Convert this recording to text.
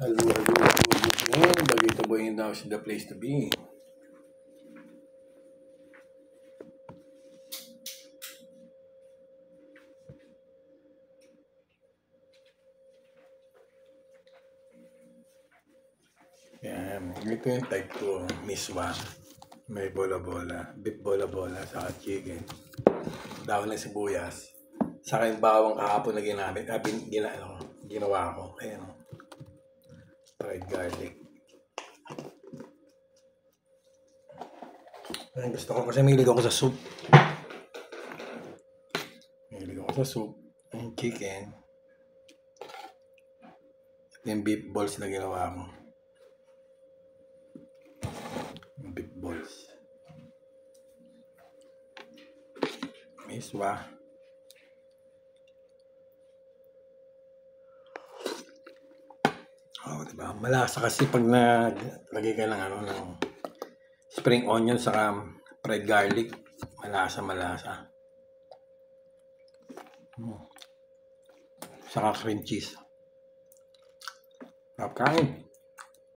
Hello, good evening. Bagito Boy in the house is the place to be. Yan, ito yung type ko, miswa. May bola-bola, beef bola-bola, saka chicken. Dahon ng sibuyas. Saka yung bawang kahapon na ginamit, ginawa ko. Ayan, fried garlic. Ay, gusto ko kasi mahilig ako sa soup. Yung chicken. At yung beef balls na ginawa ko. Beef balls. Miswa. Oh, diba? Malasa kasi pag lagay ka ng ng spring onion saka fried garlic. Malasa. Saka cream cheese. Sarap kain.